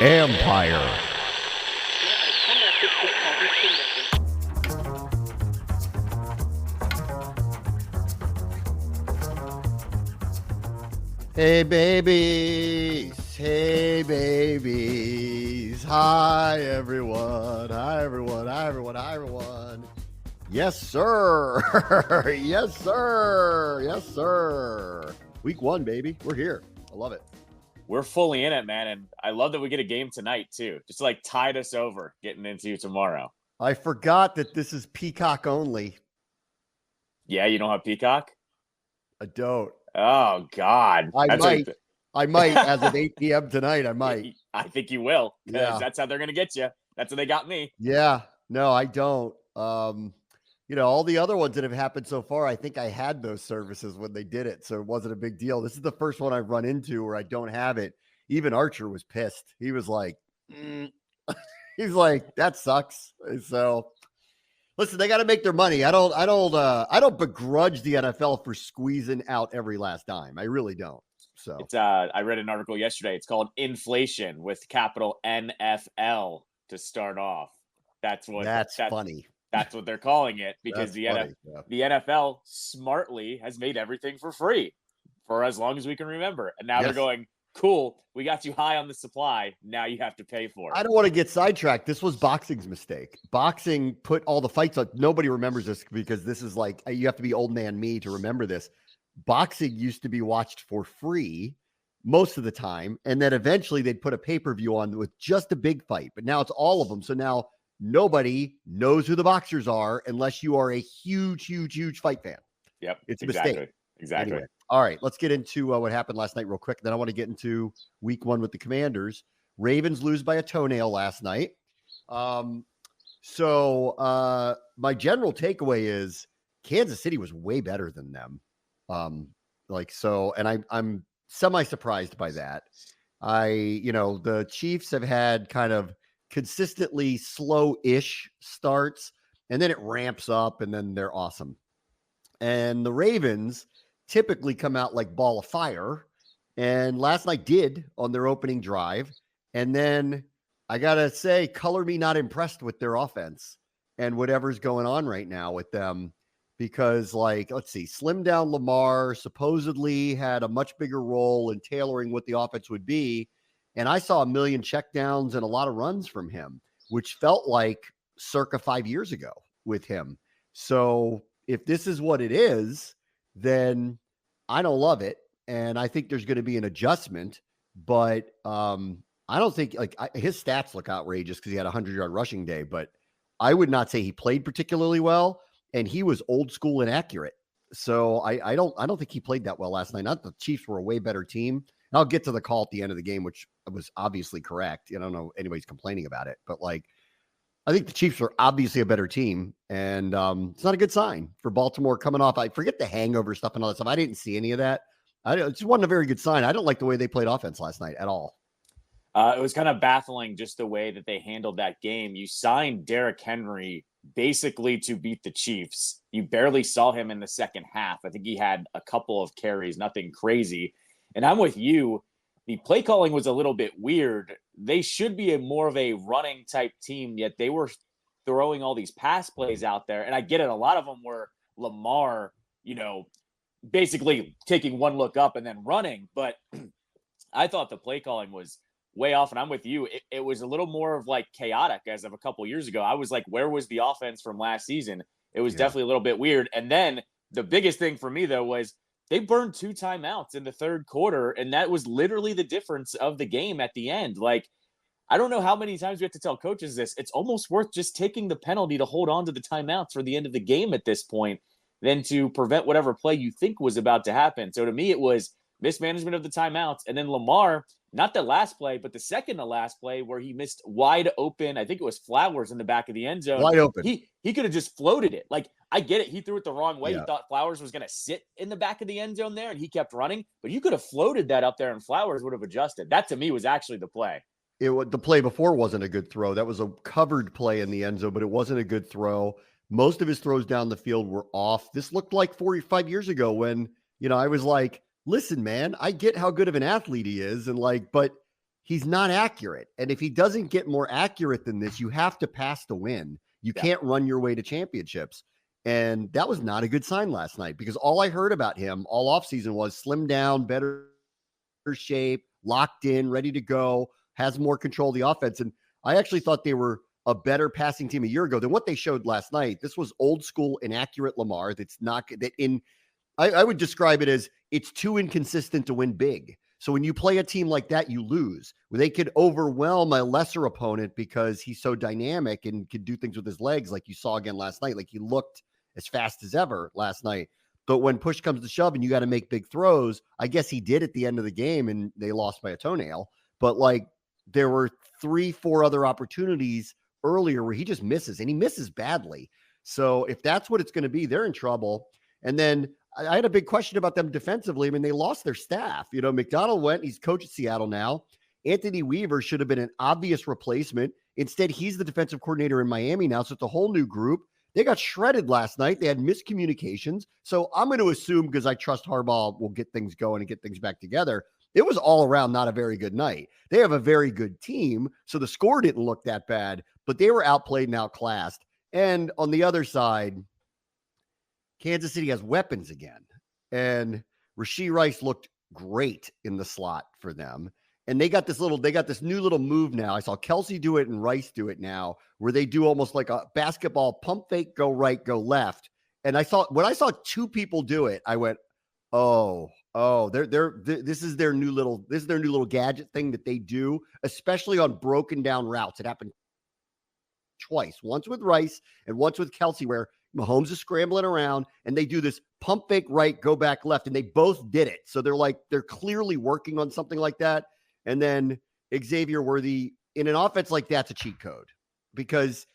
Ampire. Hey babies, hey babies, hi everyone, hi everyone, hi everyone, hi everyone. Yes, sir. Yes, sir. Yes, sir. Week 1, baby. We're here. I love it. We're fully in it, man. And I love that we get a game tonight, too. Just to, like, tide us over getting into tomorrow. I forgot that this is Peacock only. Yeah, you don't have Peacock? I don't. Oh, God. I might as of 8 p.m. tonight. I might. I think you will, because Yeah. that's how they're going to get you. That's how they got me. Yeah. No, I don't. All the other ones that have happened so far, I think I had those services when they did it, so it wasn't a big deal. This is the first one I've run into where I don't have it. Even Archer was pissed. He was like, he's like, that sucks. So listen, they got to make their money. I don't begrudge the NFL for squeezing out every last dime. I really don't. So it's I read an article yesterday. It's called Inflation with capital NFL to start off. That's funny. That's what they're calling it, because the NFL smartly has made everything for free for as long as we can remember. And now they're going, cool, we got you high on the supply. Now you have to pay for it. I don't want to get sidetracked. This was boxing's mistake. Boxing put all the fights on. Nobody remembers this because this is like, you have to be old man me to remember this. Boxing used to be watched for free most of the time. And then eventually they'd put a pay-per-view on with just a big fight. But now it's all of them. So now nobody knows who the boxers are unless you are a huge, huge, huge fight fan. Yep. It's a mistake. Exactly. Anyway, all right, let's get into what happened last night real quick. Then I want to get into week 1 with the Commanders. Ravens lose by a toenail last night. So my general takeaway is Kansas City was way better than them. And I'm semi-surprised by that. The Chiefs have had kind of consistently slow-ish starts, and then it ramps up, and then they're awesome. And the Ravens typically come out like ball of fire, and last night did on their opening drive. And then I gotta say, color me not impressed with their offense and whatever's going on right now with them, because let's see, slim down Lamar supposedly had a much bigger role in tailoring what the offense would be. And I saw 1 million checkdowns and a lot of runs from him, which felt like circa 5 years ago with him. So if this is what it is, then I don't love it. And I think there's going to be an adjustment, but I don't think his stats look outrageous because he had a 100-yard rushing day, but I would not say he played particularly well, and he was old school and accurate. So I don't think he played that well last night. Not the Chiefs were a way better team. And I'll get to the call at the end of the game, which was obviously correct. I don't know anybody's complaining about it, but I think the Chiefs are obviously a better team, and it's not a good sign for Baltimore coming off. I forget the hangover stuff and all that stuff. I didn't see any of that. It just wasn't a very good sign. I don't like the way they played offense last night at all. It was kind of baffling just the way that they handled that game. You signed Derrick Henry basically to beat the Chiefs. You barely saw him in the second half. I think he had a couple of carries, nothing crazy. And I'm with you. The play calling was a little bit weird. They should be more of a running type team, yet they were throwing all these pass plays out there. And I get it. A lot of them were Lamar, basically taking one look up and then running. But I thought the play calling was way off. And I'm with you. It was a little more of chaotic as of a couple years ago. I was like, where was the offense from last season? It was definitely a little bit weird. And then the biggest thing for me, though, was they burned 2 timeouts in the third quarter, and that was literally the difference of the game at the end. I don't know how many times we have to tell coaches this. It's almost worth just taking the penalty to hold on to the timeouts for the end of the game at this point than to prevent whatever play you think was about to happen. So to me, it was mismanagement of the timeouts. And then Lamar, not the last play, but the second to last play where he missed wide open. I think it was Flowers in the back of the end zone. Wide open. He could have just floated it. I get it. He threw it the wrong way. Yeah. He thought Flowers was going to sit in the back of the end zone there, and he kept running. But you could have floated that up there, and Flowers would have adjusted. That, to me, was actually the play. The play before wasn't a good throw. That was a covered play in the end zone, but it wasn't a good throw. Most of his throws down the field were off. This looked like 45 years ago when, I was like, listen, man, I get how good of an athlete he is, and like, but he's not accurate. And if he doesn't get more accurate than this, you have to pass to win. You can't run your way to championships. And that was not a good sign last night, because all I heard about him all offseason was slim down, better shape, locked in, ready to go, has more control of the offense. And I actually thought they were a better passing team a year ago than what they showed last night. This was old school, inaccurate Lamar. That's not that in. I would describe it as it's too inconsistent to win big. So when you play a team like that, you lose. Where they could overwhelm a lesser opponent because he's so dynamic and could do things with his legs, like you saw again last night. Like he looked as fast as ever last night. But when push comes to shove and you got to make big throws, I guess he did at the end of the game and they lost by a toenail. But like there were 3-4 other opportunities earlier where he just misses, and he misses badly. So if that's what it's going to be, they're in trouble. And then I had a big question about them defensively. I mean, they lost their staff. You know, McDonald went, he's coach at Seattle now. Anthony Weaver should have been an obvious replacement. Instead, he's the defensive coordinator in Miami now. So it's a whole new group. They got shredded last night. They had miscommunications. So I'm going to assume, because I trust Harbaugh will get things going and get things back together, it was all around not a very good night. They have a very good team, so the score didn't look that bad, but they were outplayed and outclassed. And on the other side, Kansas City has weapons again. And Rashee Rice looked great in the slot for them. And they got this new little move now. I saw Kelsey do it and Rice do it now, where they do almost like a basketball pump fake, go right, go left. And when I saw two people do it, I went, this is their new little gadget thing that they do, especially on broken down routes. It happened twice, once with Rice and once with Kelsey, where Mahomes is scrambling around and they do this pump fake right, go back left, and they both did it. So they're clearly working on something like that. And then Xavier Worthy in an offense like that's a cheat code, because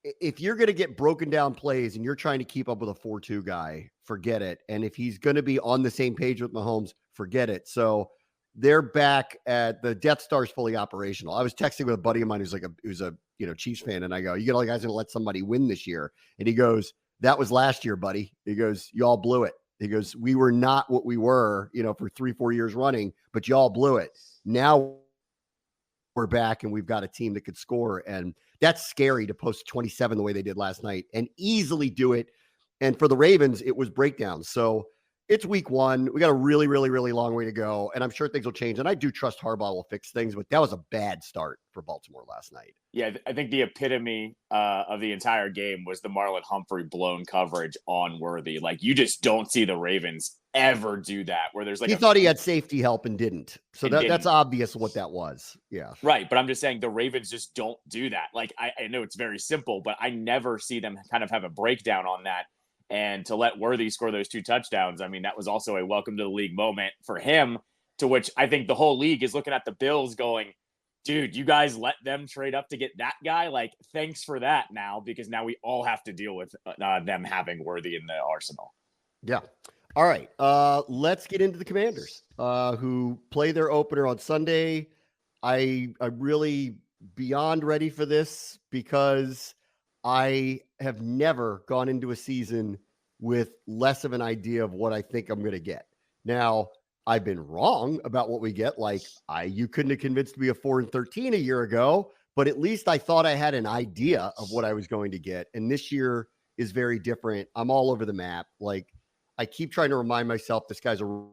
if you're going to get broken down plays and you're trying to keep up with a 4-2 guy, forget it. And if he's going to be on the same page with Mahomes, forget it. So they're back at the Death Star's fully operational. I was texting with a buddy of mine who's a Chiefs fan, and I go, "You guys going to let somebody win this year?" And he goes, "That was last year, buddy." He goes, "Y'all blew it." He goes, "We were not what we were, for 3-4 years running, but y'all blew it. Now we're back and we've got a team that could score." And that's scary to post 27 the way they did last night and easily do it. And for the Ravens, it was breakdowns. So it's week one. We got a really, really, really long way to go. And I'm sure things will change. And I do trust Harbaugh will fix things, but that was a bad start for Baltimore last night. Yeah, I think the epitome of the entire game was the Marlon Humphrey blown coverage on Worthy. Like, you just don't see the Ravens ever do that, where there's like he thought he had safety help and didn't. So that's obvious what that was. Yeah. Right. But I'm just saying the Ravens just don't do that. Like, I know it's very simple, but I never see them kind of have a breakdown on that. And to let Worthy score those 2 touchdowns, I mean, that was also a welcome to the league moment for him, to which I think the whole league is looking at the Bills going, dude, you guys let them trade up to get that guy? Like, thanks for that now, because now we all have to deal with them having Worthy in the arsenal. Yeah. All right. Let's get into the Commanders, who play their opener on Sunday. I'm really beyond ready for this, because I have never gone into a season with less of an idea of what I think I'm going to get. Now, I've been wrong about what we get. Like, you couldn't have convinced me of 4-13 a year ago, but at least I thought I had an idea of what I was going to get. And this year is very different. I'm all over the map. Like, I keep trying to remind myself this guy's a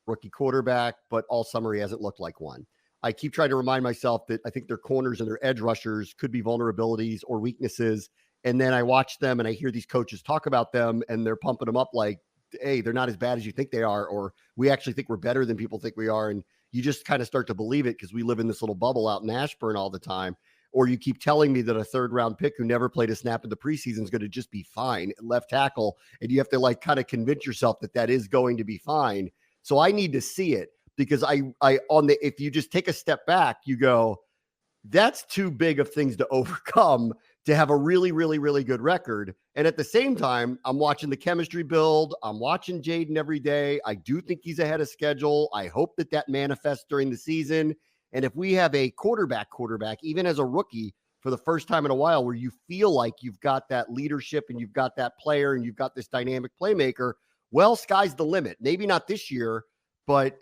rookie quarterback, but all summer he hasn't looked like one. I keep trying to remind myself that I think their corners and their edge rushers could be vulnerabilities or weaknesses. And then I watch them and I hear these coaches talk about them, and they're pumping them up like, hey, they're not as bad as you think they are, or we actually think we're better than people think we are. And you just kind of start to believe it, because we live in this little bubble out in Ashburn all the time. Or you keep telling me that a 3rd-round pick who never played a snap in the preseason is going to just be fine at left tackle. And you have to like kind of convince yourself that that is going to be fine. So I need to see it, because if you just take a step back, you go, that's too big of things to overcome to have a really, really, really good record. And at the same time, I'm watching the chemistry build. I'm watching Jaden every day. I do think he's ahead of schedule. I hope that manifests during the season. And if we have a quarterback, even as a rookie for the first time in a while, where you feel like you've got that leadership and you've got that player and you've got this dynamic playmaker, well, sky's the limit. Maybe not this year, but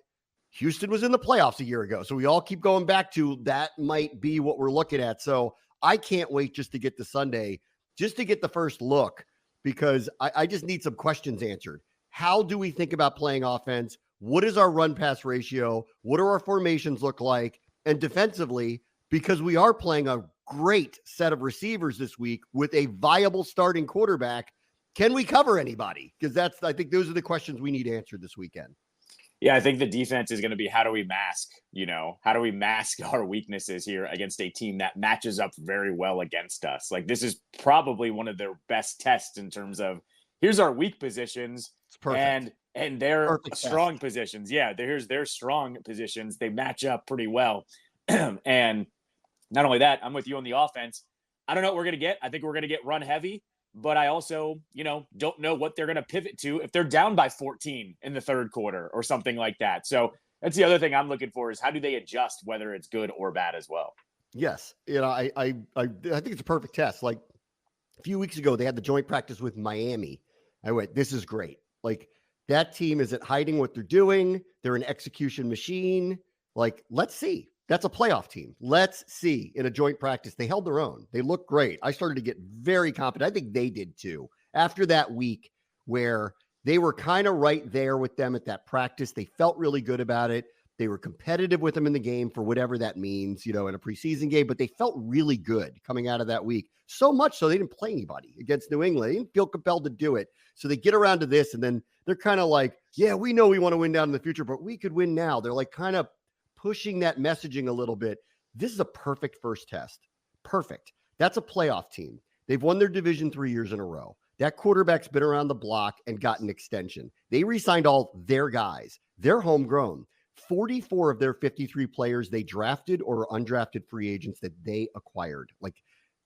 Houston was in the playoffs a year ago. So we all keep going back to that might be what we're looking at. So I can't wait just to get to Sunday, just to get the first look, because I just need some questions answered. How do we think about playing offense? What is our run pass ratio? What do our formations look like? And defensively, because we are playing a great set of receivers this week with a viable starting quarterback, can we cover anybody? Because I think those are the questions we need answered this weekend. Yeah, I think the defense is going to be, how do we mask our weaknesses here against a team that matches up very well against us? Like, this is probably one of their best tests in terms of, here's our weak positions and their Perfect strong test. positions. Yeah, here's their strong positions. They match up pretty well. And not only that, I'm with you on the offense. I don't know what we're going to get. I think we're going to get run heavy. But I also, don't know what they're going to pivot to if they're down by 14 in the third quarter or something like that. So that's the other thing I'm looking for, is how do they adjust, whether it's good or bad as well? Yes. I think it's a perfect test. Like a few weeks ago, they had the joint practice with Miami. I went, this is great. Like, that team isn't hiding what they're doing. They're an execution machine. Like, let's see. That's a playoff team. Let's see. In a joint practice, they held their own. They looked great. I started to get very confident. I think they did too. After that week where they were kind of right there with them at that practice, they felt really good about it. They were competitive with them in the game, for whatever that means, in a preseason game, but they felt really good coming out of that week. So much so they didn't play anybody against New England. They didn't feel compelled to do it. So they get around to this, and then they're kind of like, yeah, we know we want to win down in the future, but we could win now. They're like kind of pushing that messaging a little bit. This is a perfect first test. Perfect. That's a playoff team. They've won their division 3 years in a row. That quarterback's been around the block and got an extension. They re-signed all their guys. They're homegrown. 44 of their 53 players they drafted or undrafted free agents that they acquired. Like,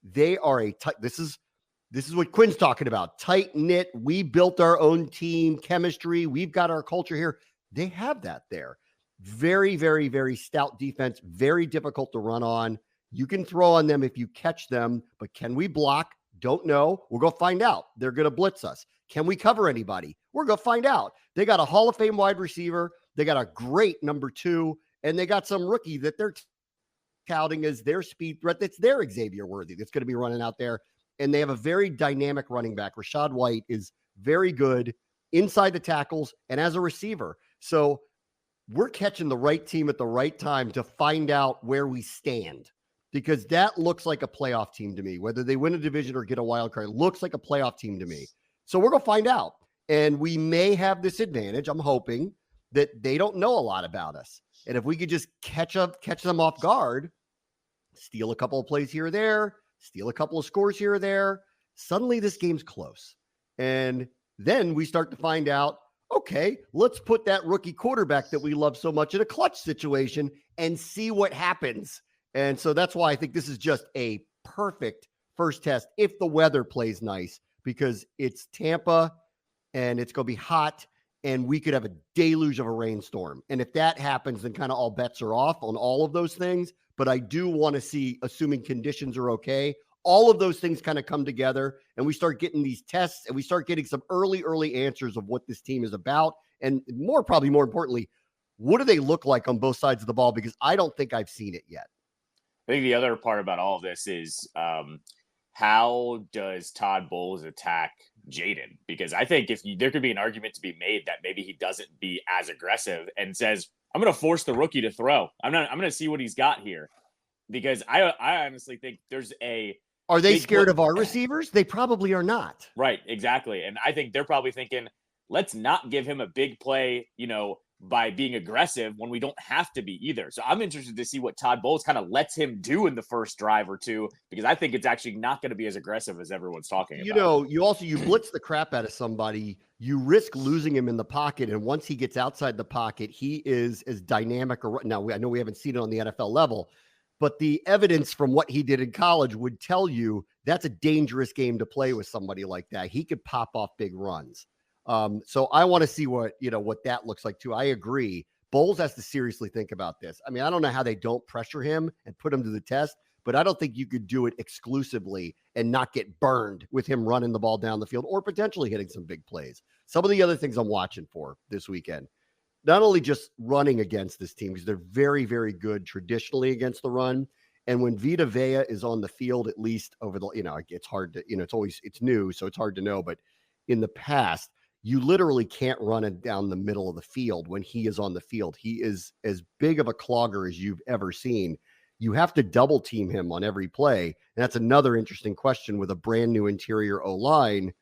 they are this is what Quinn's talking about. Tight knit. We built our own team chemistry. We've got our culture here. They have that there. Very, very, very stout defense. Very difficult to run on. You can throw on them if you catch them, but can we block? Don't know. We'll go find out. They're going to blitz us. Can we cover anybody? We're going to find out. They got a Hall of Fame wide receiver. They got a great number 2, and they got some rookie that they're touting as their speed threat. That's their Xavier Worthy that's going to be running out there. And they have a very dynamic running back. Rachaad White is very good inside the tackles and as a receiver. So we're catching the right team at the right time to find out where we stand, because that looks like a playoff team to me. Whether they win a division or get a wild card, looks like a playoff team to me. So we're going to find out. And we may have this advantage. I'm hoping that they don't know a lot about us. And if we could just catch them off guard, steal a couple of plays here or there, steal a couple of scores here or there, suddenly this game's close. And then we start to find out, okay, let's put that rookie quarterback that we love so much in a clutch situation and see what happens. And so that's why I think this is just a perfect first test if the weather plays nice, because it's Tampa and it's going to be hot and we could have a deluge of a rainstorm. And if that happens, then kind of all bets are off on all of those things. But I do want to see, assuming conditions are okay, all of those things kind of come together and we start getting these tests and we start getting some early answers of what this team is about. And probably more importantly, what do they look like on both sides of the ball? Because I don't think I've seen it yet. I think the other part about all of this is how does Todd Bowles attack Jaden? Because I think there could be an argument to be made that maybe he doesn't be as aggressive and says, I'm going to force the rookie to throw. I'm going to see what he's got here. Because I honestly think there's Are they scared of our receivers? They probably are not. Right, exactly. And I think they're probably thinking, let's not give him a big play, by being aggressive when we don't have to be either. So I'm interested to see what Todd Bowles kind of lets him do in the first drive or two, because I think it's actually not going to be as aggressive as everyone's talking about. You blitz the crap out of somebody, you risk losing him in the pocket. And once he gets outside the pocket, he is as dynamic. Now, I know we haven't seen it on the NFL level, but the evidence from what he did in college would tell you that's a dangerous game to play with somebody like that. He could pop off big runs. So I want to see what that looks like too. I agree. Bowles has to seriously think about this. I mean, I don't know how they don't pressure him and put him to the test, but I don't think you could do it exclusively and not get burned with him running the ball down the field or potentially hitting some big plays. Some of the other things I'm watching for this weekend, not only just running against this team, because they're very, very good traditionally against the run. And when Vita Vea is on the field, at least over the, it's hard to, it's new, so it's hard to know. But in the past, you literally can't run it down the middle of the field when he is on the field. He is as big of a clogger as you've ever seen. You have to double team him on every play. And that's another interesting question with a brand new interior O-line.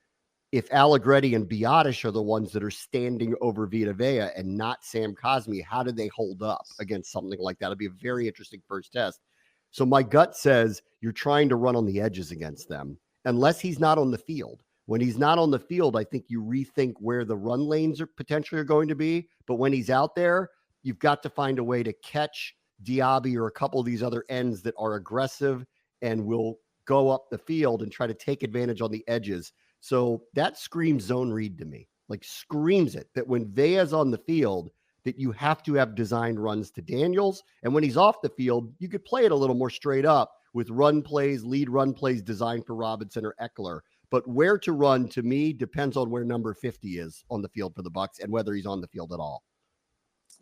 If Allegretti and Biotish are the ones that are standing over Vita Vea and not Sam Cosmi, how do they hold up against something like that? It'll be a very interesting first test. So my gut says you're trying to run on the edges against them, unless he's not on the field. When he's not on the field, I think you rethink where the run lanes are potentially going to be. But when he's out there, you've got to find a way to catch Diaby or a couple of these other ends that are aggressive and will go up the field and try to take advantage on the edges. So that screams zone read to me, like screams it, that when Vea's on the field, that you have to have designed runs to Daniels. And when he's off the field, you could play it a little more straight up with run plays, lead run plays designed for Robinson or Eckler. But where to run, to me, depends on where number 50 is on the field for the Bucs and whether he's on the field at all.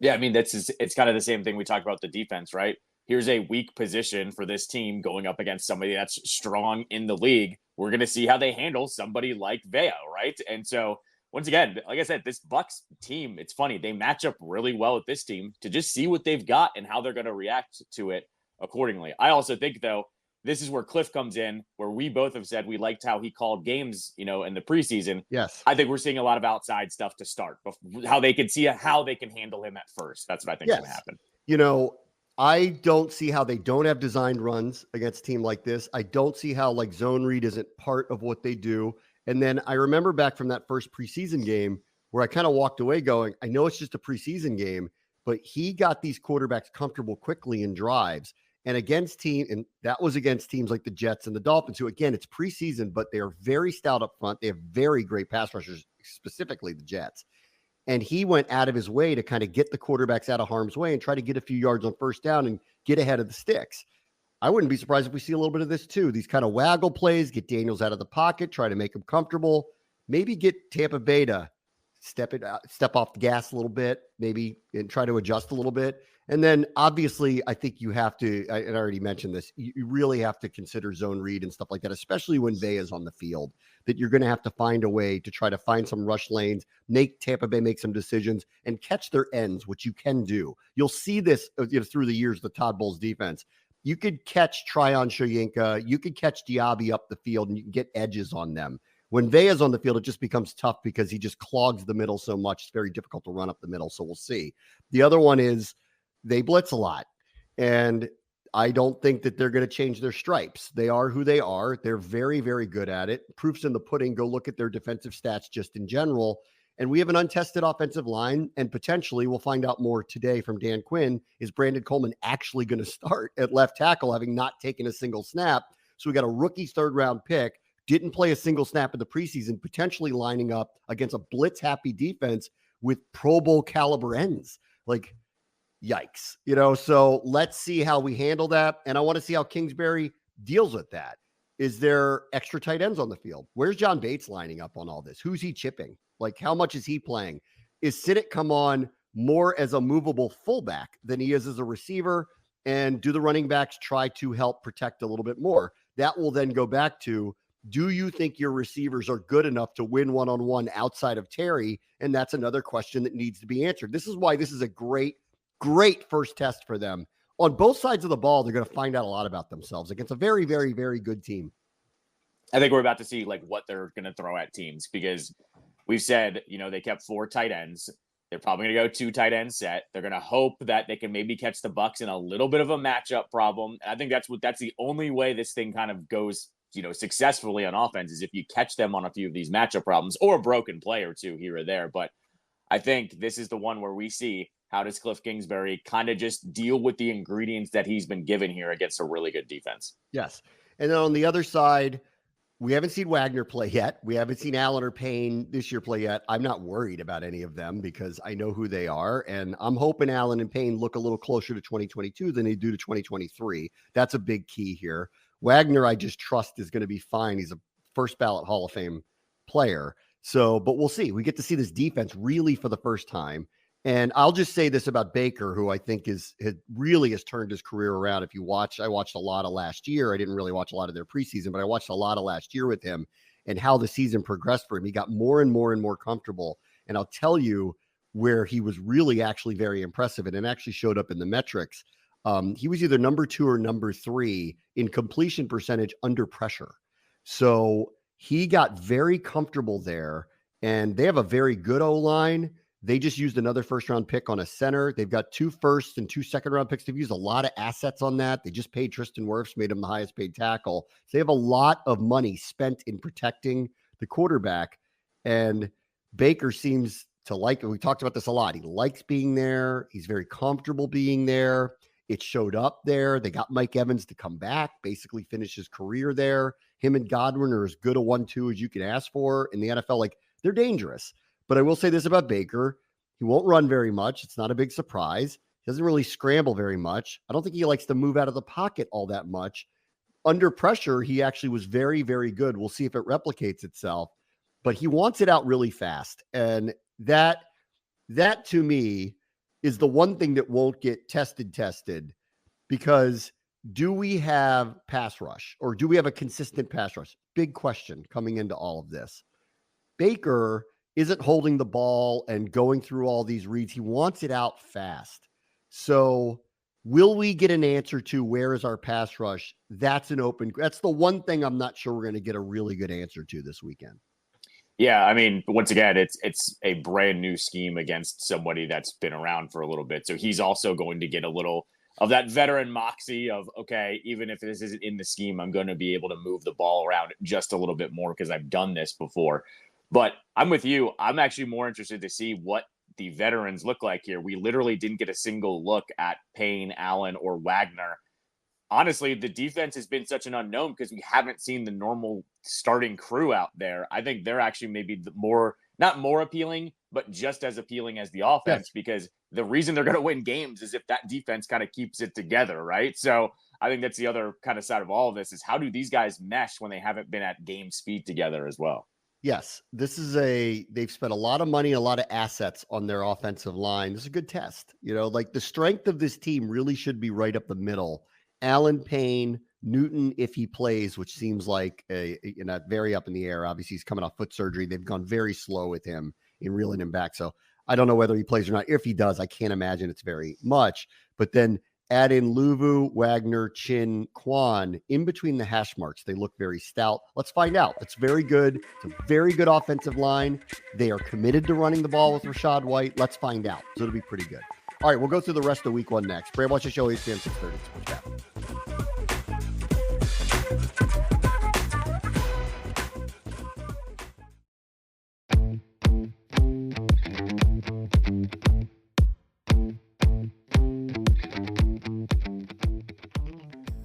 Yeah, I mean, it's kind of the same thing we talked about the defense, right? Here's a weak position for this team going up against somebody that's strong in the league. We're going to see how they handle somebody like Vea, right? And so, once again, like I said, this Bucs team, it's funny. They match up really well with this team to just see what they've got and how they're going to react to it accordingly. I also think, though, this is where Cliff comes in, where we both have said we liked how he called games, in the preseason. Yes. I think we're seeing a lot of outside stuff to start, how they can see how they can handle him at first. That's what I think is going to happen. I don't see how they don't have designed runs against a team like this. I don't see how zone read isn't part of what they do. And then I remember back from that first preseason game where I kind of walked away going, I know it's just a preseason game, but he got these quarterbacks comfortable quickly in drives. And that was against teams like the Jets and the Dolphins, who, again, it's preseason, but they are very stout up front. They have very great pass rushers, specifically the Jets. And he went out of his way to kind of get the quarterbacks out of harm's way and try to get a few yards on first down and get ahead of the sticks. I wouldn't be surprised if we see a little bit of this too. These kind of waggle plays, get Daniels out of the pocket, try to make him comfortable, maybe get Tampa Bay to step off the gas a little bit, maybe, and try to adjust a little bit. And then obviously I think you have to, and I already mentioned this, you really have to consider zone read and stuff like that, especially when Vea is on the field, that you're going to have to find a way to try to find some rush lanes, make Tampa Bay make some decisions and catch their ends, which you can do. You'll see this through the years, the Todd Bowles defense. You could catch Tryon Shoyinka, you could catch Diaby up the field, and you can get edges on them. When Vea's on the field, it just becomes tough because he just clogs the middle so much. It's very difficult to run up the middle. So we'll see. The other one is they blitz a lot. And I don't think that they're going to change their stripes. They are who they are. They're very, very good at it. Proof's in the pudding. Go look at their defensive stats just in general. And we have an untested offensive line, and potentially we'll find out more today from Dan Quinn. Is Brandon Coleman actually going to start at left tackle, having not taken a single snap? So we got a rookie third-round pick, didn't play a single snap in the preseason, potentially lining up against a blitz-happy defense with Pro Bowl caliber ends. Yikes. So let's see how we handle that. And I want to see how Kingsbury deals with that. Is there extra tight ends on the field? Where's John Bates lining up on all this? Who's he chipping? How much is he playing? Is Sinnott come on more as a movable fullback than he is as a receiver? And do the running backs try to help protect a little bit more? That will then go back to, do you think your receivers are good enough to win one-on-one outside of Terry? And that's another question that needs to be answered. This is why this is a great first test for them. On both sides of the ball, they're going to find out a lot about themselves against a very, very, very good team. I think we're about to see what they're going to throw at teams, because we've said, they kept 4 tight ends. They're probably going to go 2 tight end set. They're going to hope that they can maybe catch the Bucs in a little bit of a matchup problem. And I think that's the only way this thing kind of goes, successfully on offense, is if you catch them on a few of these matchup problems or a broken play or two here or there. But I think this is the one where we see, how does Cliff Kingsbury kind of just deal with the ingredients that he's been given here against a really good defense? Yes. And then on the other side, we haven't seen Wagner play yet. We haven't seen Allen or Payne this year play yet. I'm not worried about any of them because I know who they are. And I'm hoping Allen and Payne look a little closer to 2022 than they do to 2023. That's a big key here. Wagner, I just trust is going to be fine. He's a first ballot Hall of Fame player. So, but we'll see. We get to see this defense really for the first time. And I'll just say this about Baker, who I think really has turned his career around. If you watch, I watched a lot of last year. I didn't really watch a lot of their preseason, but I watched a lot of last year with him and how the season progressed for him. He got more and more and more comfortable. And I'll tell you where he was really actually very impressive, and it actually showed up in the metrics. He was either number 2 or number 3 in completion percentage under pressure. So he got very comfortable there, and they have a very good O-line. They just used another first-round pick on a center. They've got 2 first and 2 second-round picks. They've used a lot of assets on that. They just paid Tristan Wirfs, made him the highest-paid tackle. So they have a lot of money spent in protecting the quarterback, and Baker seems to like it. We talked about this a lot. He likes being there. He's very comfortable being there. It showed up there. They got Mike Evans to come back, basically finish his career there. Him and Godwin are as good a 1-2 as you can ask for in the NFL. Like, they're dangerous. But I will say this about Baker. He won't run very much. It's not a big surprise. He doesn't really scramble very much. I don't think he likes to move out of the pocket all that much. Under pressure, he actually was very, very good. We'll see if it replicates itself. But he wants it out really fast. And that to me is the one thing that won't get tested, because do we have pass rush, or do we have a consistent pass rush? Big question coming into all of this. Baker isn't holding the ball and going through all these reads. He wants it out fast. So will we get an answer to where is our pass rush? That's the one thing I'm not sure we're going to get a really good answer to this weekend. Yeah, I mean, once again, it's a brand new scheme against somebody that's been around for a little bit. So he's also going to get a little of that veteran moxie of, okay, even if this isn't in the scheme, I'm going to be able to move the ball around just a little bit more because I've done this before. But I'm with you. I'm actually more interested to see what the veterans look like here. We literally didn't get a single look at Payne, Allen, or Wagner. Honestly, the defense has been such an unknown because we haven't seen the normal starting crew out there. I think they're actually maybe not more appealing, but just as appealing as the offense, because the reason they're going to win games is if that defense kind of keeps it together, right? So I think that's the other kind of side of all of this, is how do these guys mesh when they haven't been at game speed together as well? Yes, they've spent a lot of money, a lot of assets on their offensive line. This is a good test. Like, the strength of this team really should be right up the middle. Allen, Payne, Newton, if he plays, which seems like very up in the air. Obviously, he's coming off foot surgery. They've gone very slow with him in reeling him back. So I don't know whether he plays or not. If he does, I can't imagine it's very much. But then add in Luvu, Wagner, Chin, Quan in between the hash marks. They look very stout. Let's find out. It's very good. It's a very good offensive line. They are committed to running the ball with Rachaad White. Let's find out. So it'll be pretty good. All right, we'll go through the rest of week 1 next. Bram, watch the show, ESPN 630 Sports Capital.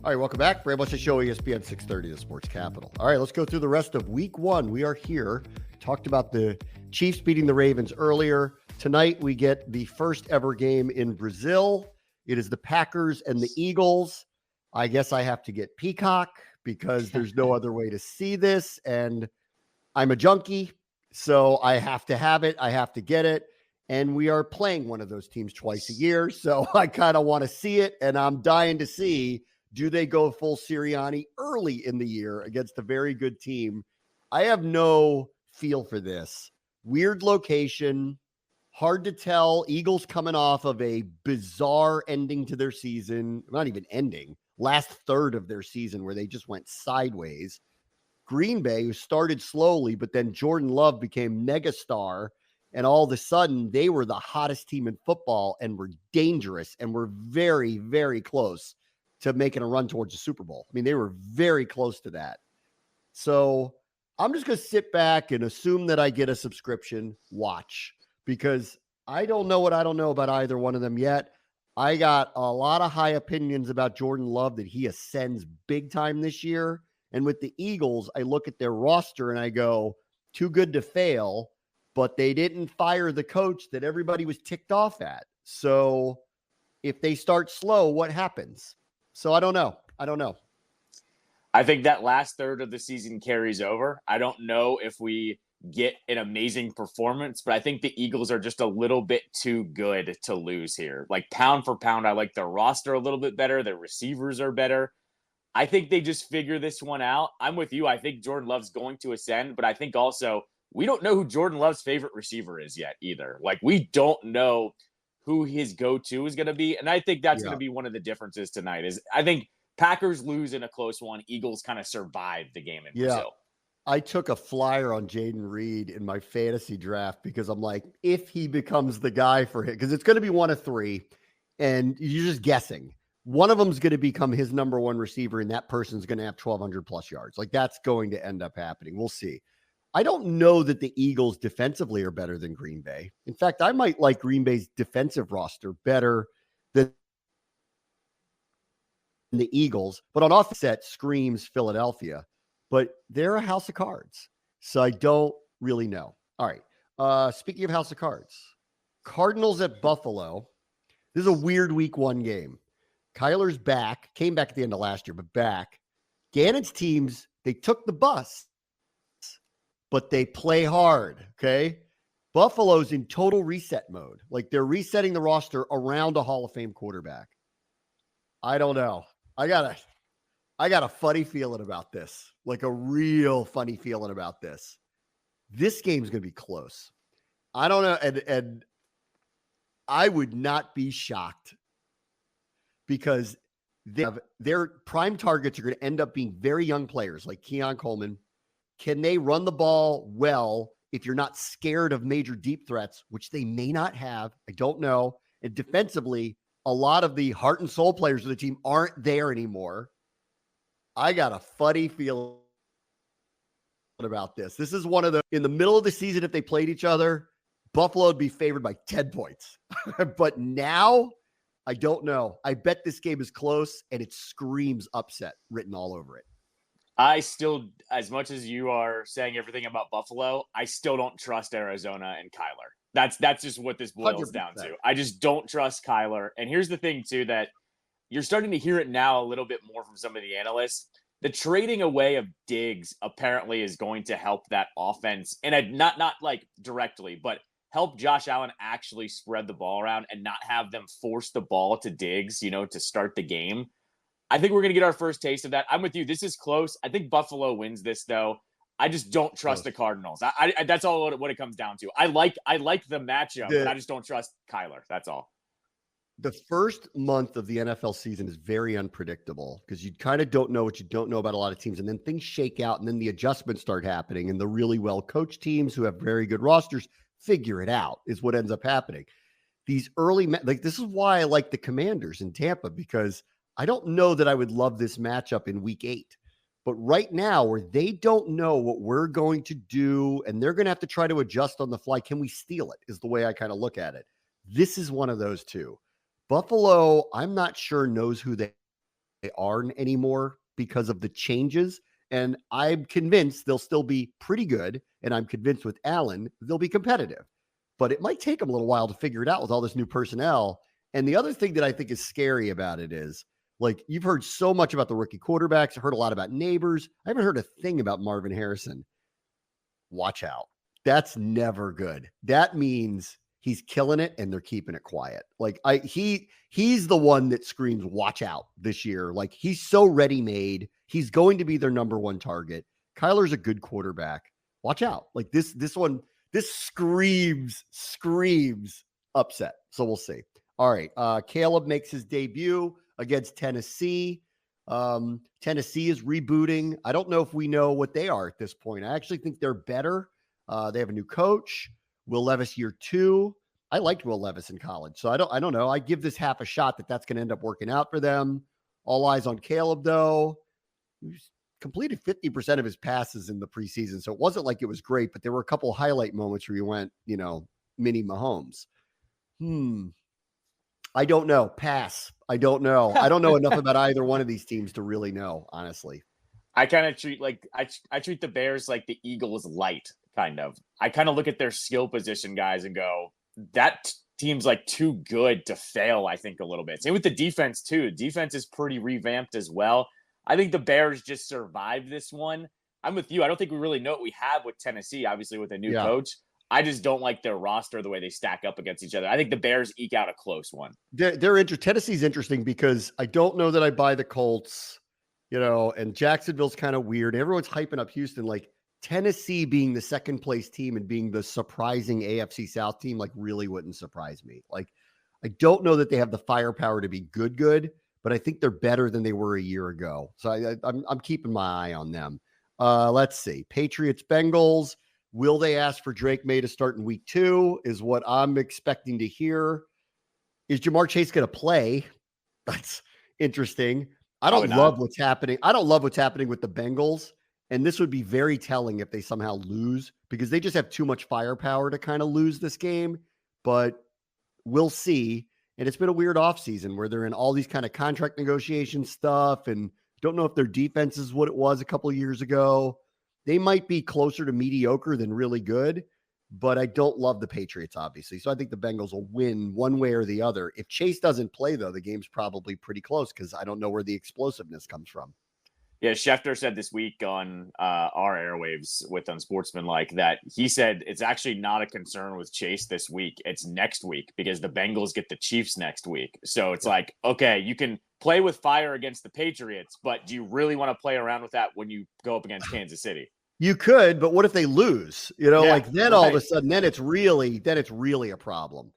All right, welcome back. Bram, watch the show, ESPN 630 Sports Capital. All right, let's go through the rest of week 1. We are here. Talked about the Chiefs beating the Ravens earlier. Tonight, we get the first ever game in Brazil. It is the Packers and the Eagles. I guess I have to get Peacock because there's no other way to see this. And I'm a junkie, so I have to have it. I have to get it. And we are playing one of those teams twice a year. So I kind of want to see it. And I'm dying to see, do they go full Sirianni early in the year against a very good team? I have no feel for this. Weird location. Hard to tell. Eagles coming off of a bizarre ending to their season. Not even ending. Last third of their season where they just went sideways. Green Bay, who started slowly, but then Jordan Love became megastar. And all of a sudden, they were the hottest team in football and were dangerous and were very, very close to making a run towards the Super Bowl. I mean, they were very close to that. So I'm just going to sit back and assume that I get a subscription, watch, because I don't know what I don't know about either one of them yet. I got a lot of high opinions about Jordan Love, that he ascends big time this year. And with the Eagles, I look at their roster and I go, too good to fail, but they didn't fire the coach that everybody was ticked off at. So if they start slow, what happens? So I don't know. I think that last third of the season carries over. I don't know if we get an amazing performance, but I think the Eagles are just a little bit too good to lose here. Like pound for pound, I like their roster a little bit better. Their receivers are better. I think they just figure this one out. I'm with you. I think Jordan Love's going to ascend, but I think also we don't know who Jordan Love's favorite receiver is yet either. Like we don't know who his go-to is going to be. And I think that's going to be one of the differences tonight is I think Packers lose in a close one. Eagles kind of survive the game in Brazil. I took a flyer on Jaden Reed in my fantasy draft because I'm like, if he becomes the guy for him, because it's going to be one of three and you're just guessing. One of them is going to become his number one receiver and that person's going to have 1,200 plus yards. Like that's going to end up happening. We'll see. I don't know that the Eagles defensively are better than Green Bay. In fact, I might like Green Bay's defensive roster better than the Eagles, but on offense that screams Philadelphia. But they're a house of cards. So I don't really know. All right. Speaking of house of cards, Cardinals at Buffalo. This is a weird week one game. Kyler's back, came back at the end of last year, but back. Gannon's teams, they took the bus, but they play hard. Okay. Buffalo's in total reset mode. Like they're resetting the roster around a Hall of Fame quarterback. I don't know. I got a funny feeling about this. Like a real funny feeling about this. This game's going to be close. I don't know. And I would not be shocked because their prime targets are going to end up being very young players like Keon Coleman. Can they run the ball well if you're not scared of major deep threats, which they may not have? I don't know. And defensively, a lot of the heart and soul players of the team aren't there anymore. I got a funny feeling about this. This is one of the, in the middle of the season, if they played each other, Buffalo would be favored by 10 points. But now, I don't know. I bet this game is close and it screams upset written all over it. I still, as much as you are saying everything about Buffalo, I still don't trust Arizona and Kyler. That's just what this boils 100%. down to. I just don't trust Kyler. And here's the thing, too, that you're starting to hear it now a little bit more from some of the analysts. The trading away of Diggs apparently is going to help that offense. And not like directly, but help Josh Allen actually spread the ball around and not have them force the ball to Diggs, to start the game. I think we're going to get our first taste of that. I'm with you. This is close. I think Buffalo wins this, though. I just don't trust the Cardinals. I that's all what it comes down to. I like the matchup, but I just don't trust Kyler. That's all. The first month of the NFL season is very unpredictable because you kind of don't know what you don't know about a lot of teams. And then things shake out and then the adjustments start happening and the really well-coached teams who have very good rosters figure it out is what ends up happening. These early, this is why I like the Commanders in Tampa, because I don't know that I would love this matchup in week 8. But right now, where they don't know what we're going to do, and they're going to have to try to adjust on the fly, can we steal it, is the way I kind of look at it. This is one of those two. Buffalo, I'm not sure knows who they are anymore because of the changes. And I'm convinced they'll still be pretty good. And I'm convinced with Allen, they'll be competitive. But it might take them a little while to figure it out with all this new personnel. And the other thing that I think is scary about it is, like, you've heard so much about the rookie quarterbacks. I've heard a lot about Neighbors. I haven't heard a thing about Marvin Harrison. Watch out. That's never good. That means he's killing it and they're keeping it quiet. Like he's the one that screams, watch out this year. Like he's so ready-made. He's going to be their number one target. Kyler's a good quarterback. Watch out. Like this screams upset. So we'll see. All right. Caleb makes his debut against Tennessee. Tennessee is rebooting. I don't know if we know what they are at this point. I actually think they're better. They have a new coach, Will Levis, year 2. I liked Will Levis in college, so I don't know. I give this half a shot that's going to end up working out for them. All eyes on Caleb, though. He's completed 50% of his passes in the preseason, so it wasn't like it was great, but there were a couple highlight moments where he went, mini Mahomes. I don't know. Pass. I don't know. I don't know enough about either one of these teams to really know, honestly. I kind of treat I treat the Bears like the Eagles light, kind of. I kind of look at their skill position guys and go, that team's like too good to fail, I think, a little bit. Same with the defense, too. Defense is pretty revamped as well. I think the Bears just survived this one. I'm with you. I don't think we really know what we have with Tennessee, obviously with a new Yeah. coach. I just don't like their roster, the way they stack up against each other. I think the Bears eke out a close one. Tennessee's interesting because I don't know that I buy the Colts, and Jacksonville's kind of weird. Everyone's hyping up Houston, like Tennessee being the second place team and being the surprising AFC South team, like really wouldn't surprise me. Like, I don't know that they have the firepower to be good, but I think they're better than they were a year ago. So I'm keeping my eye on them. Let's see. Patriots, Bengals. Will they ask for Drake May to start in week 2 is what I'm expecting to hear. Is Jamar Chase going to play? That's interesting. I don't love what's happening. I don't love what's happening with the Bengals. And this would be very telling if they somehow lose because they just have too much firepower to kind of lose this game. But we'll see. And it's been a weird offseason where they're in all these kind of contract negotiation stuff and don't know if their defense is what it was a couple of years ago. They might be closer to mediocre than really good, but I don't love the Patriots, obviously. So I think the Bengals will win one way or the other. If Chase doesn't play, though, the game's probably pretty close because I don't know where the explosiveness comes from. Yeah, Schefter said this week on our airwaves with Unsportsmanlike that he said it's actually not a concern with Chase this week. It's next week because the Bengals get the Chiefs next week. So it's like, okay, you can play with fire against the Patriots, but do you really want to play around with that when you go up against Kansas City? You could, but what if they lose? All of a sudden, then it's really a problem.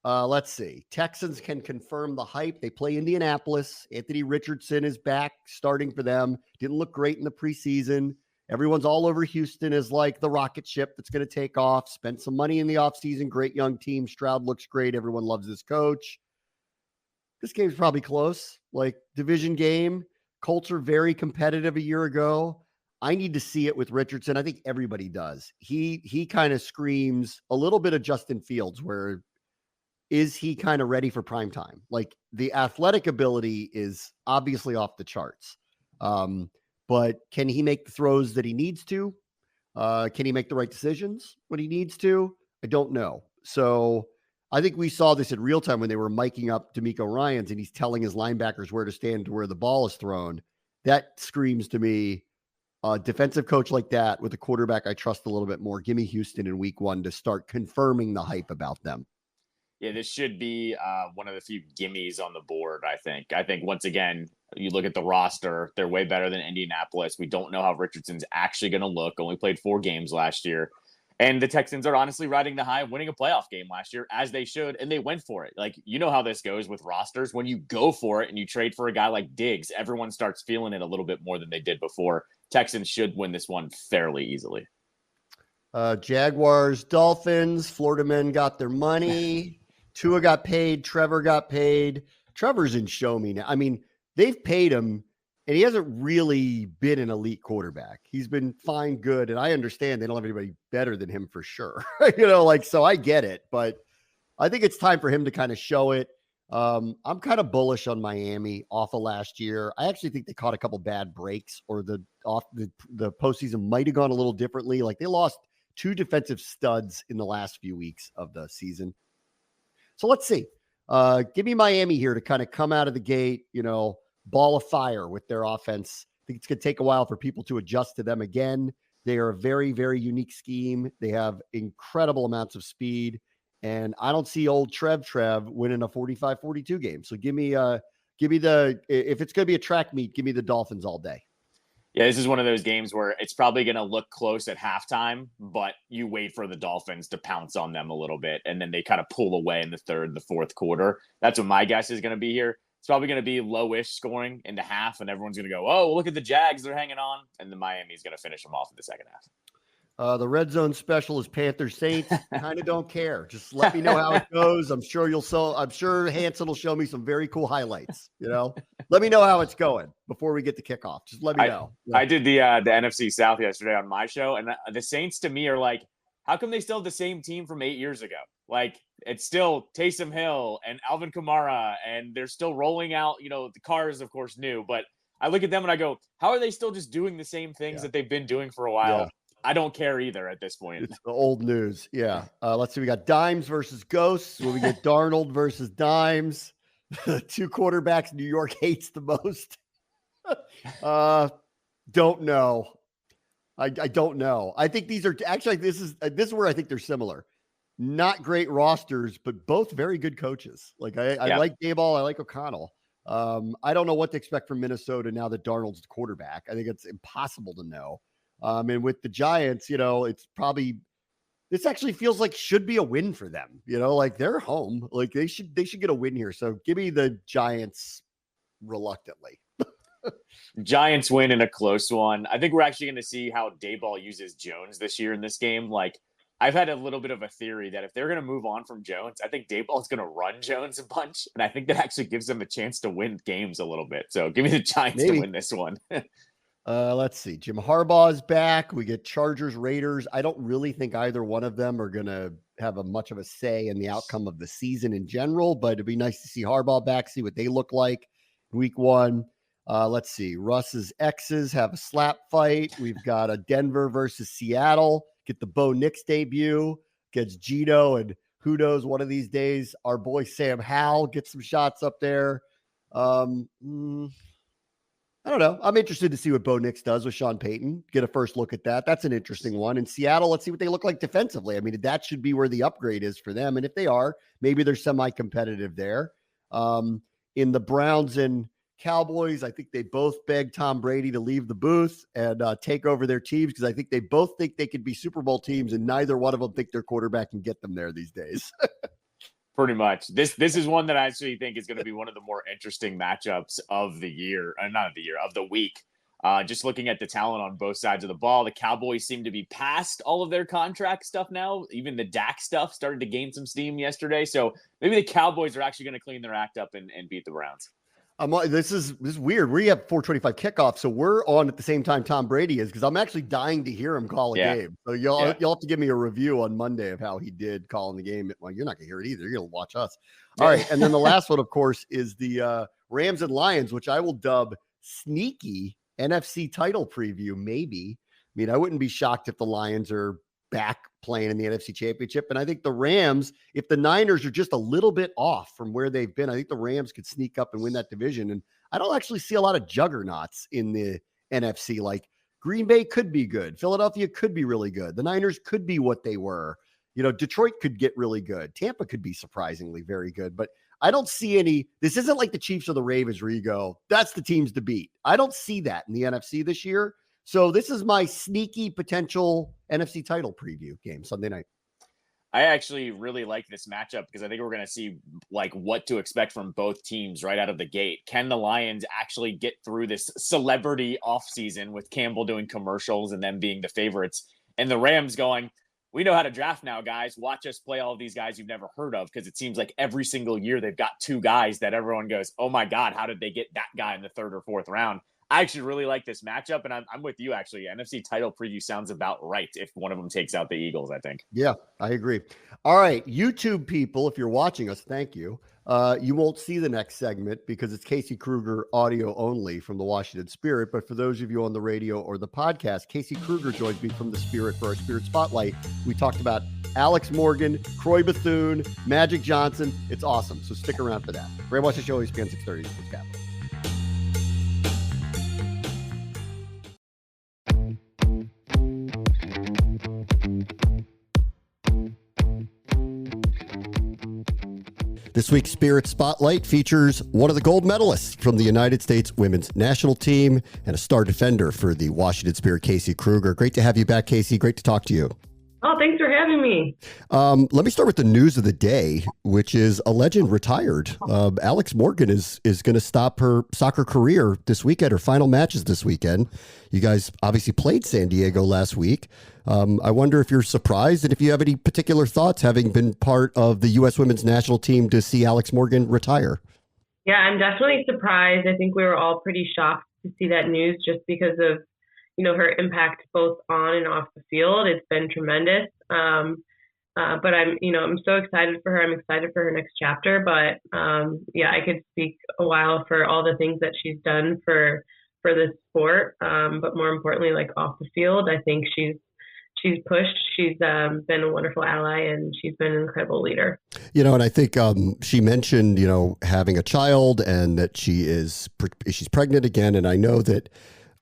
Let's see. Texans can confirm the hype. They play Indianapolis. Anthony Richardson is back starting for them. Didn't look great in the preseason. Everyone's all over Houston as like the rocket ship that's going to take off. Spent some money in the offseason. Great young team. Stroud looks great. Everyone loves this coach. This game's probably close. Like division game. Colts are very competitive a year ago. I need to see it with Richardson. I think everybody does. He kind of screams a little bit of Justin Fields where is he kind of ready for prime time? Like the athletic ability is obviously off the charts. But can he make the throws that he needs to? Can he make the right decisions when he needs to? I don't know. So I think we saw this in real time when they were miking up D'Amico Ryans and he's telling his linebackers where to stand to where the ball is thrown. That screams to me a defensive coach like that with a quarterback I trust a little bit more. Give me Houston in week 1 to start confirming the hype about them. Yeah, this should be one of the few gimmies on the board, I think. I think, once again, you look at the roster, they're way better than Indianapolis. We don't know how Richardson's actually going to look. Only played 4 games last year. And the Texans are honestly riding the high of winning a playoff game last year, as they should, and they went for it. Like, you know how this goes with rosters. When you go for it and you trade for a guy like Diggs, everyone starts feeling it a little bit more than they did before. Texans should win this one fairly easily. Jaguars, Dolphins, Florida men got their money. Tua got paid. Trevor got paid. Trevor's in show me now. I mean, they've paid him, and he hasn't really been an elite quarterback. He's been fine, good, and I understand they don't have anybody better than him for sure. So I get it, but I think it's time for him to kind of show it. I'm kind of bullish on Miami off of last year. I actually think they caught a couple bad breaks, or the postseason might have gone a little differently. Like they lost 2 defensive studs in the last few weeks of the season. So let's see. Give me Miami here to kind of come out of the gate, ball of fire with their offense. I think it's going to take a while for people to adjust to them again. They are a very, very unique scheme. They have incredible amounts of speed. And I don't see old Trev winning a 45-42 game. So give me if it's going to be a track meet, give me the Dolphins all day. Yeah, this is one of those games where it's probably going to look close at halftime, but you wait for the Dolphins to pounce on them a little bit, and then they kind of pull away in the third, the fourth quarter. That's what my guess is going to be here. It's probably going to be lowish scoring into half, and everyone's going to go, oh, well, look at the Jags. They're hanging on. And the Miami's going to finish them off in the second half. The red zone special is Panthers Saints. Kind of don't care. Just let me know how it goes. I'm sure Hanson will show me some very cool highlights. Let me know how it's going before we get to kickoff. Just let me know. I did the NFC South yesterday on my show, and the Saints to me are like, how come they still have the same team from 8 years ago? Like, it's still Taysom Hill and Alvin Kamara, and they're still rolling out, the cars, of course, new. But I look at them and I go, how are they still just doing the same things that they've been doing for a while? Yeah. I don't care either at this point. It's the old news. Yeah. Let's see. We got Dimes versus Ghosts. Where we get Darnold versus Dimes. 2 quarterbacks New York hates the most. Don't know. I don't know. I think these are actually, this is where I think they're similar. Not great rosters, but both very good coaches. Like I like Dayball, I like O'Connell. I don't know what to expect from Minnesota now that Darnold's the quarterback. I think it's impossible to know. And with the Giants, it's probably, this actually feels like should be a win for them. Like they're home. Like they should get a win here. So give me the Giants reluctantly. Giants win in a close one. I think we're actually going to see how Dayball uses Jones this year in this game. Like, I've had a little bit of a theory that if they're going to move on from Jones, I think Dayball is going to run Jones a bunch. And I think that actually gives them a chance to win games a little bit. So give me the Giants to win this one. Let's see. Jim Harbaugh is back. We get Chargers, Raiders. I don't really think either one of them are going to have much of a say in the outcome of the season in general, but it'd be nice to see Harbaugh back, see what they look like week one. Let's see. Russ's exes have a slap fight. We've got a Denver versus Seattle. Get the Bo Nix debut against Gino, and who knows, one of these days, our boy Sam Howell gets some shots up there. I don't know. I'm interested to see what Bo Nix does with Sean Payton. Get a first look at that. That's an interesting one. In Seattle, let's see what they look like defensively. I mean, that should be where the upgrade is for them. And if they are, maybe they're semi-competitive there. In the Browns and Cowboys, I think they both begged Tom Brady to leave the booth and take over their teams because I think they both think they could be Super Bowl teams, and neither one of them think their quarterback can get them there these days. Pretty much. This is one that I actually think is going to be one of the more interesting matchups of the year, not of the year, of the week. Just looking at the talent on both sides of the ball, the Cowboys seem to be past all of their contract stuff now. Even the Dak stuff started to gain some steam yesterday. So maybe the Cowboys are actually going to clean their act up and beat the Browns. This is weird. We have 4:25 kickoff, so we're on at the same time Tom Brady is, because I'm actually dying to hear him call a game. So you'll have to give me a review on Monday of how he did calling the game. Well, you're not gonna hear it either. You're gonna watch us. All right, and then the last one, of course, is the Rams and Lions, which I will dub sneaky NFC title preview. Maybe. I mean, I wouldn't be shocked if the Lions are back playing in the NFC Championship. And I think the Rams, if the Niners are just a little bit off from where they've been, I think the Rams could sneak up and win that division. And I don't actually see a lot of juggernauts in the NFC. Like Green Bay could be good. Philadelphia could be really good. The Niners could be what they were. Detroit could get really good. Tampa could be surprisingly very good. But I don't see any. This isn't like the Chiefs or the Ravens where you go, that's the teams to beat. I don't see that in the NFC this year. So this is my sneaky potential NFC title preview game Sunday night. I actually really like this matchup because I think we're going to see like what to expect from both teams right out of the gate. Can the Lions actually get through this celebrity offseason with Campbell doing commercials and them being the favorites, and the Rams going, we know how to draft now, guys. Watch us play all of these guys you've never heard of, because it seems like every single year they've got two guys that everyone goes, oh my God, how did they get that guy in the third or fourth round? I actually really like this matchup, and I'm with you, actually. NFC title preview sounds about right if one of them takes out the Eagles, I think. Yeah, I agree. All right, YouTube people, if you're watching us, thank you. You won't see the next segment because it's Casey Kruger audio only from the Washington Spirit. But for those of you on the radio or the podcast, Casey Kruger joins me from the Spirit for our Spirit Spotlight. We talked about Alex Morgan, Croy Bethune, Magic Johnson. It's awesome. So stick around for that. Ray Watch the Show, ESPN 630 Sports Capital. This week's Spirit Spotlight features one of the gold medalists from the United States women's national team and a star defender for the Washington Spirit, Casey Kruger. Great to have you back, Casey. Great to talk to you. Oh, thanks for having me. Let me start with the news of the day, which is a legend retired. Alex Morgan is going to stop her soccer career this weekend. Her final matches this weekend. You guys obviously played San Diego last week. I wonder if you're surprised and if you have any particular thoughts, having been part of the U.S. women's national team, to see Alex Morgan retire. Yeah, I'm definitely surprised. I think we were all pretty shocked to see that news just because of, her impact both on and off the field. It's been tremendous. But I'm so excited for her. I'm excited for her next chapter. But I could speak a while for all the things that she's done for this sport. But more importantly, like off the field, I think she's pushed. She's been a wonderful ally, and she's been an incredible leader. And I think she mentioned, having a child and that she's pregnant again. And I know that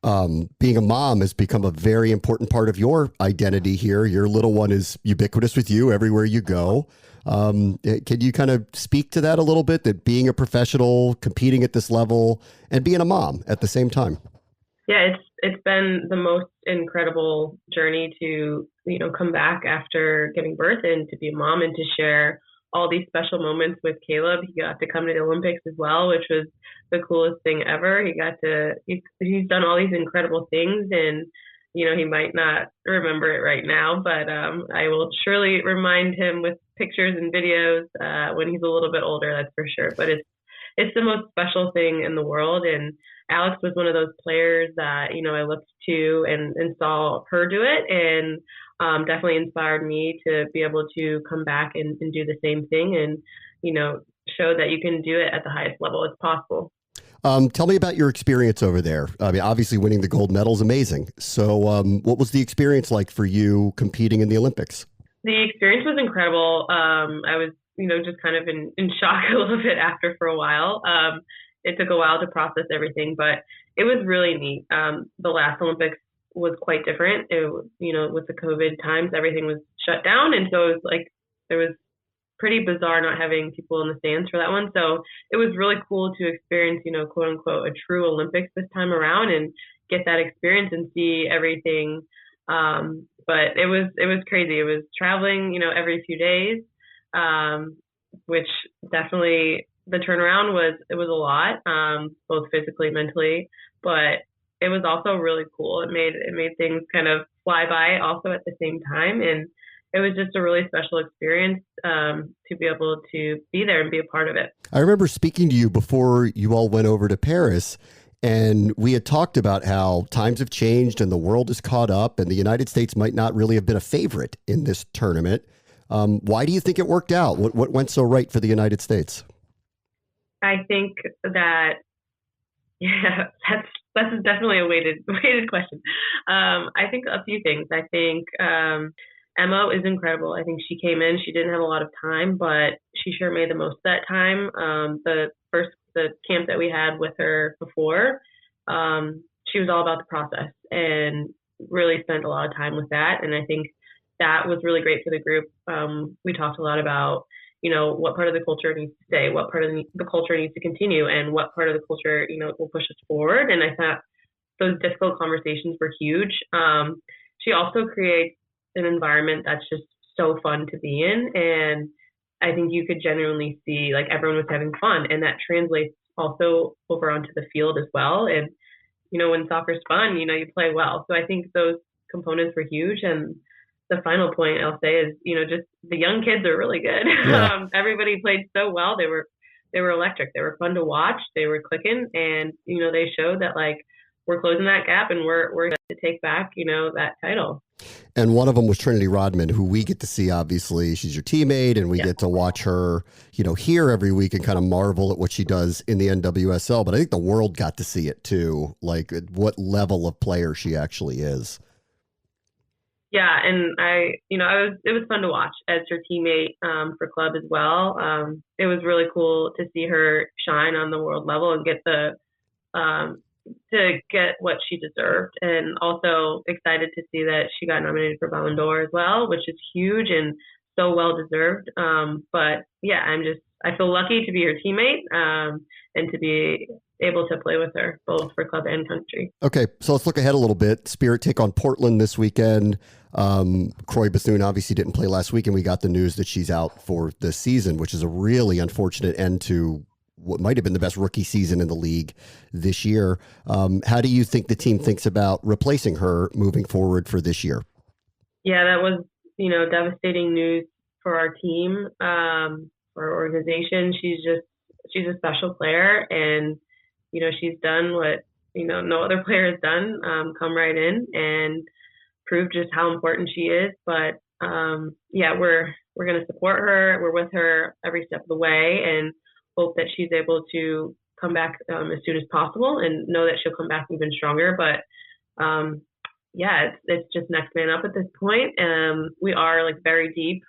Being a mom has become a very important part of your identity here. Your little one is ubiquitous with you everywhere you go. Can you kind of speak to that a little bit, that being a professional, competing at this level, and being a mom at the same time? Yeah, it's been the most incredible journey to, come back after giving birth and to be a mom and to share all these special moments with Caleb. He got to come to the Olympics as well, which was the coolest thing ever. He's done all these incredible things, and he might not remember it right now, but I will surely remind him with pictures and videos when he's a little bit older, that's for sure. But it's the most special thing in the world, and Alex was one of those players that I looked to and saw her do it, and definitely inspired me to be able to come back and do the same thing, and show that you can do it at the highest level as possible. Tell me about your experience over there. I mean, obviously winning the gold medal is amazing. So what was the experience like for you competing in the Olympics? The experience was incredible. I was, just kind of in shock a little bit after for a while. It took a while to process everything, but it was really neat. The last Olympics was quite different. With the COVID times, everything was shut down. And so it was pretty bizarre not having people in the stands for that one. So it was really cool to experience, quote unquote, a true Olympics this time around and get that experience and see everything. But it was crazy. It was traveling, every few days, which definitely the turnaround was a lot, both physically, mentally, but it was also really cool. It made things kind of fly by also at the same time. And it was just a really special experience to be able to be there and be a part of it. I remember speaking to you before you all went over to Paris, and we had talked about how times have changed and the world is caught up, and the United States might not really have been a favorite in this tournament. Why do you think it worked out? What went so right for the United States? I think that, that's definitely a weighted question. I think a few things. I think Emma is incredible. I think she came in, she didn't have a lot of time, but she sure made the most of that time. The camp that we had with her before, she was all about the process and really spent a lot of time with that. And I think that was really great for the group. We talked a lot about, what part of the culture needs to stay, what part of the culture needs to continue, and what part of the culture, will push us forward. And I thought those difficult conversations were huge. She also creates an environment that's just so fun to be in. And I think you could genuinely see everyone was having fun, and that translates also over onto the field as well. And, when soccer's fun, you play well. So I think those components were huge. And the final point I'll say is, just the young kids are really good. Yeah. Everybody played so well. They were electric. They were fun to watch. They were clicking, and, they showed that we're closing that gap, and we're to take back, that title. And one of them was Trinity Rodman, who we get to see, obviously. She's your teammate, and we get to watch her, here every week and kind of marvel at what she does in the NWSL. But I think the world got to see it too, what level of player she actually is. Yeah, and it was fun to watch as her teammate for club as well. It was really cool to see her shine on the world level and get to get what she deserved, and also excited to see that she got nominated for Ballon d'Or as well, which is huge and so well deserved. But yeah, I feel lucky to be her teammate and to be able to play with her both for club and country. Okay, so let's look ahead a little bit. Spirit take on Portland this weekend. Croy Bethune obviously didn't play last week, and we got the news that she's out for the season, which is a really unfortunate end to what might have been the best rookie season in the league this year. How do you think the team thinks about replacing her moving forward for this year? Yeah, that was, devastating news for our team, for our organization. She's a special player, and, she's done what, no other player has done, come right in and prove just how important she is. But, we're going to support her. We're with her every step of the way, and hope that she's able to come back as soon as possible, and know that she'll come back even stronger. But it's just next man up at this point. We are very deep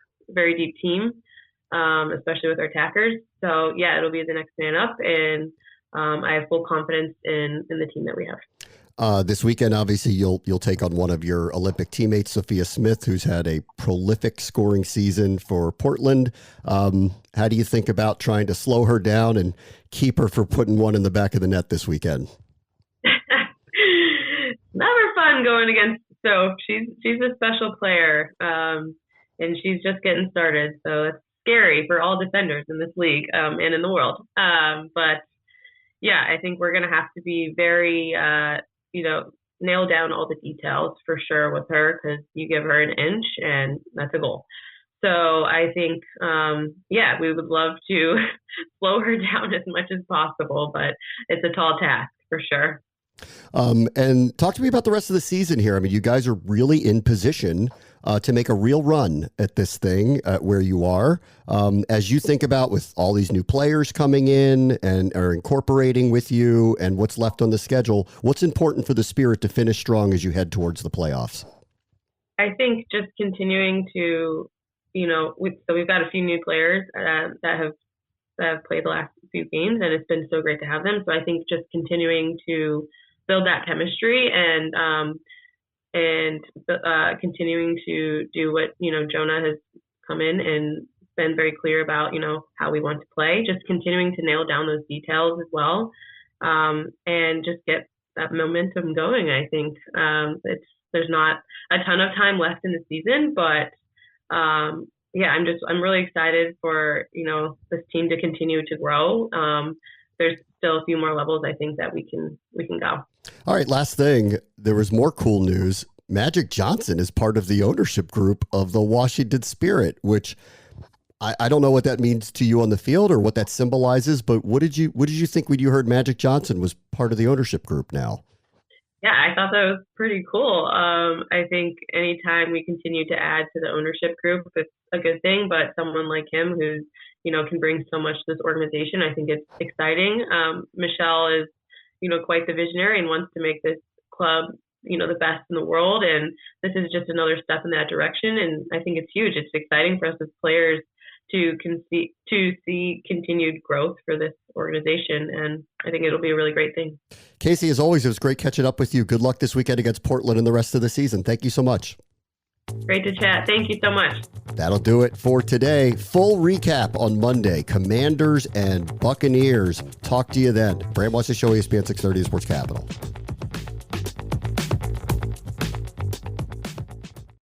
team, especially with our attackers. So it'll be the next man up, and I have full confidence in the team that we have. This weekend, obviously, you'll take on one of your Olympic teammates, Sophia Smith, who's had a prolific scoring season for Portland. How do you think about trying to slow her down and keep her from putting one in the back of the net this weekend? Never fun going against Soph. She's a special player, and she's just getting started. So it's scary for all defenders in this league and in the world. But yeah, I think we're going to have to be very, nail down all the details for sure with her, because you give her an inch and that's a goal. So I think, we would love to slow her down as much as possible, but it's a tall task for sure. And talk to me about the rest of the season here. I mean, you guys are really in position to make a real run at this thing where you are. As you think about with all these new players coming in and are incorporating with you and what's left on the schedule, what's important for the Spirit to finish strong as you head towards the playoffs? I think just continuing to, we've got a few new players that have played the last few games, and it's been so great to have them. So I think just continuing to build that chemistry and continuing to do what, Jonah has come in and been very clear about, how we want to play, just continuing to nail down those details as well. And just get that momentum going. I think there's not a ton of time left in the season, but I'm really excited for, this team to continue to grow. There's still a few more levels I think that we can go. All right, last thing, there was more cool news. Magic Johnson is part of the ownership group of the Washington Spirit, which I don't know what that means to you on the field or what that symbolizes, but what did you think when you heard Magic Johnson was part of the ownership group now? Yeah, I thought that was pretty cool. I think anytime we continue to add to the ownership group, it's a good thing, but someone like him who's, can bring so much to this organization, I think it's exciting. Michelle is, quite the visionary and wants to make this club, the best in the world. And this is just another step in that direction. And I think it's huge. It's exciting for us as players to see continued growth for this organization. And I think it'll be a really great thing. Casey, as always, it was great catching up with you. Good luck this weekend against Portland and the rest of the season. Thank you so much. Great to chat. Thank you so much. That'll do it for today. Full recap on Monday. Commanders and Buccaneers. Talk to you then. Bram wants to show ESPN 630 Sports Capital.